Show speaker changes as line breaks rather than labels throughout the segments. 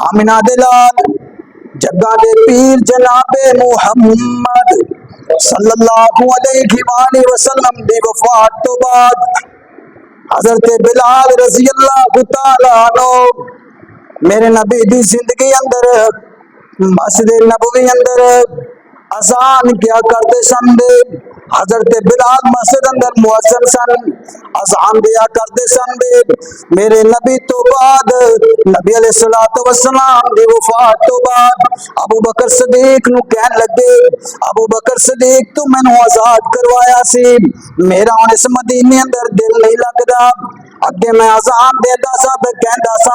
आमिना दे लाल जग्गा दे पीर जनाबे मुहम्मद सल्लल्लाहु अलैहि वसल्लम दी वफात तो बाद हजरत बिलाल रजी अल्लाह तआला अन्हु मेरे नबी दी जिंदगी अंदर मस्जिद नबवी अंदर अजान क्या करते सन दे हजरत बिलाल मस्जिद अंदर मुअज्जिन सन अजान दिया करते सन दे मेरे नबी तो बाद नबी अलैहिस्सलातु वस्सलाम दी वफात तो बाद अबू बकर सदीक नु कहन लगे अबू बकर सदीक तू मैनू आजाद करवाया सी मेरा हुण इस मदीने अंदर दिल नहीं लगदा अगे मैं अजान देता सा ते कहंदा सा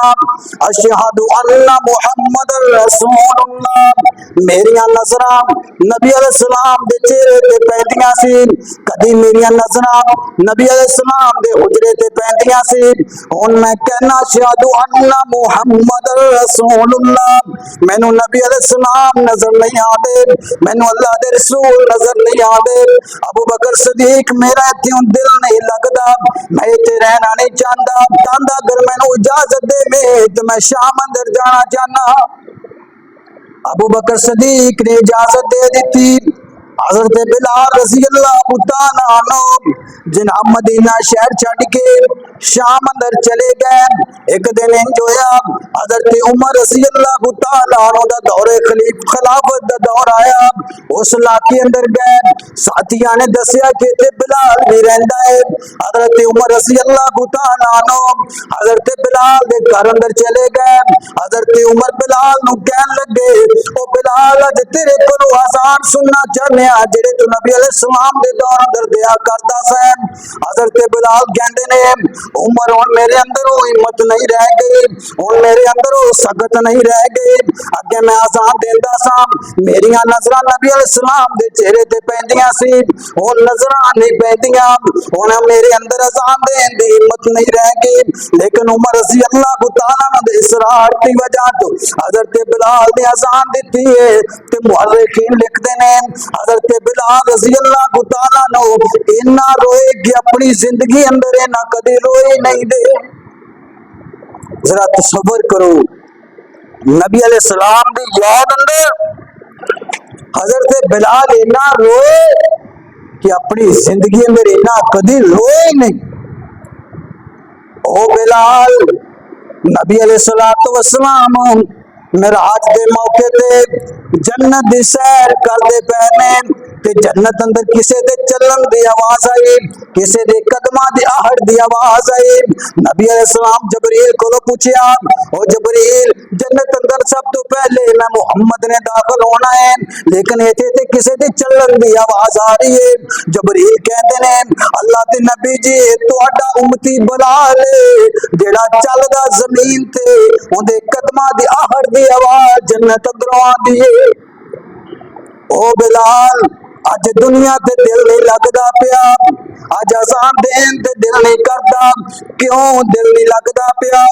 अशहदु अन्ना मुहम्मदुर रसूलुल्लाह मेरियां नजरां नबी अलैहिस्सलाम दे चेहरे ते पैंदियां सी कदी मेरियां नजरां नबी अलैहिस्सलाम दे हुजरे ते पैंदियां सी हुण मैं कहना अशहदु अन्ना मुहम्मदुर रसूलुल्लाह मैनू नबी अलैहिस्सलाम नजर नहीं आते मैनू अल्लाह दे रसूल नजर नहीं आते अबू बकर सदीक मेरा क्यों दिल नहीं लगदा मैं इत्थे रहना नहीं चाहता चाहता अगर मैनू इजाजत दे तो मैं शाम अंदर जाना चाहना अबू बकर सदीक ने इजाजत दे दी हजरत बिलाल रज़ी अल्लाह तआला अन्हु जनाब मदीना शहर छड़ के शाम अंदर चले गए एक दिन इंज होया हजरत उमर रज़ी अल्लाह तआला अन्हु दा दौरे खिलाफत दा दौर आया उस इलाके अंदर गए साथियां ने दसिया कि इत्थे बिलाल भी रहिंदा है हजरत उमर रज़ी अल्लाह तआला अन्हु हजरत बिलाल दे घर अंदर चले गए हजरत उमर बिलाल नु कहन लगे ओ बिलाल अज तेरे कोलों अज़ान सुनना चाहने जेड़े तू नबी अलैहिस्सलाम दे दौर अंदर दिया करदा सा हजरत बिलाल कहंदे ने उमर हुण मेरे अंदर वो हिम्मत नहीं रह गई हुण मेरे अंदर वो सख्त नहीं रह गई अगे मैं अज़ान देंदा सा मेरियां नजरां नबी अलैहिस्सलाम दे चेहरे ते पैंदियां सी हुण नजरां नहीं पैंदियां हुण मेरे अंदर अज़ान देन दी हिम्मत नहीं रह गई लेकिन उमर रज़ी अल्लाह तआला दे इसरार की वजह तो हजरत बिलाल ने अज़ान दी है ते मुअर्रिखीन लिखदे ने हजरत बिलाल रज़ी अल्लाह तआला नो इन्ना रोए कि अपनी जिंदगी अंदर इन्ना कदी रोए नहीं दे जरा तसव्वुर करो नबी अलैहिस्सलाम दी याद अंदर हजरत बिलाल इन्ना रोए कि अपनी जिंदगी अंदर इन्ना कदी रोए नहीं ओ बिलाल नबी अलैहिस्सलातु वस्सलाम मेराज दे मौके ते जन्नत दी सैर करदे पे ने ते जन्नत अंदर किसे दे चलन दी आवाज आई किसे दे कदमां दी आहट दी आवाज आई नबी अलैहिस्सलाम जबरील कोलों पूछया ओ जबरील जन्नत अंदर सब तो पहले मैं मुहम्मद ने दाखिल होना है लेकिन इत्थे ते किसे दे चलन दी आवाज आ रही है जबरील कहंदे ने अल्लाह दे नबी जी तुहाडा उम्मती बिलाल जेड़ा चलदा जमीन ते ओदे कदमां दी आहट दी आवाज जन्नत अंदरों आंदी है ओ बिलाल अज दुनिया ते दिल नहीं लगदा पिया अज अज़ान देन ते दिल नहीं करदा क्यों दिल नहीं लगदा पिया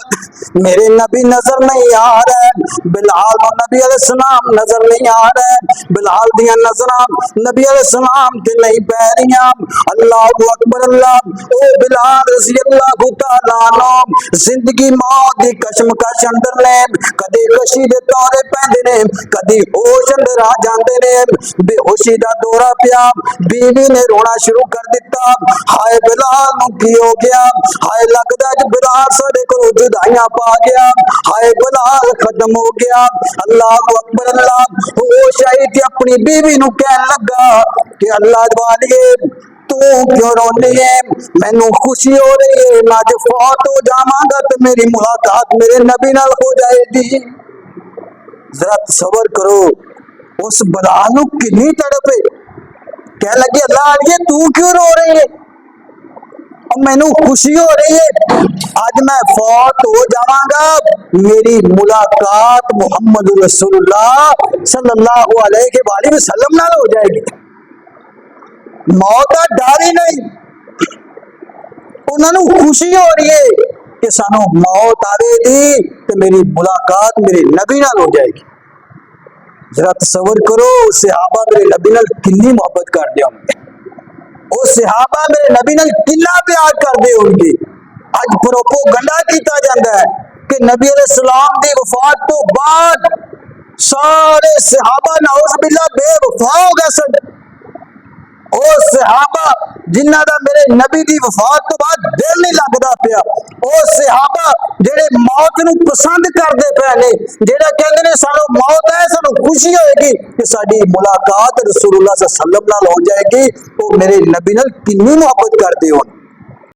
मेरे नबी नजर नहीं आ रहे बिलाल को नबी अलैहिस्सलाम नजर नहीं आ रहे बिलाल दियां नजरां नबी अलैहिस्सलाम ते नहीं पै रहियां अल्लाहु अकबर अल्लाह ओ बिलाल रज़ी अल्लाह तआला अन्हु जिंदगी मौत दी कशमकश अंदर ने कदी कशी दे दौरे पैंदे ने कदी होश अंदर आ जांदे ने बेहोशी दा दौरा पिया बीवी ने रोना शुरू कर दिता हाय बिलाल नू की हो गया हाय लगदा ज बिलाल साडे कोल जुदाइयां पा गया हाय बिलाल खत्म हो गया अल्लाहु अकबर अल्लाह होश आई ते अपनी बीवी नू कहन लगा कि अल्लाह वालिए तू क्यों रोनी है मैनू खुशी हो रही है मैं अज फौत हो जावांगा ते मेरी मुलाकात मेरे नबी नाल हो जाएगी जरा तसव्वुर करो उस बिलाल नू कितनी तड़प है कह लगे अल्लाह वालिए तू क्यों रो रही है और मैनू खुशी हो रही है आज मैं फौत हो जावांगा मेरी मुलाकात मुहम्मद रसूलुल्लाह सल्लल्लाहु अलैहि वसल्लम नाल हो जाएगी मौत का डर ही नहीं उन्होंने खुशी हो रही है कि सानू मौत आवेगी तो मेरी मुलाकात मेरे नबी नाल हो जाएगी जरा तसव्वुर करो सहाबा मेरे नबी नाल कितनी मोहब्बत करते होंगे वो सहाबा मेरे नबी नाल कितना प्यार करते होंगे अज प्रोपोगंडा किया जाता है कि नबी अलैहिस्सलाम दी वफात तो बाद सारे सहाबा नौज़ बिल्ला बेवफा हो गए सन। ਉਹ सहाबा जिन्हां दा मेरे नबी दी वफात तो बाद दिल नहीं लगदा पिया, ਉਹ सहाबा ਜਿਹੜੇ मौत ਨੂੰ पसंद करदे पए ने, ਜਿਹੜੇ ਕਹਿੰਦੇ ने सानू मौत है सानू खुशी होएगी कि साडी मुलाकात रसूलुल्लाह सल्लल्लाहु अलैहि वसल्लम नाल हो जाएगी। ਉਹ मेरे नबी नाल किन्नी मुहब्बत करदे होण।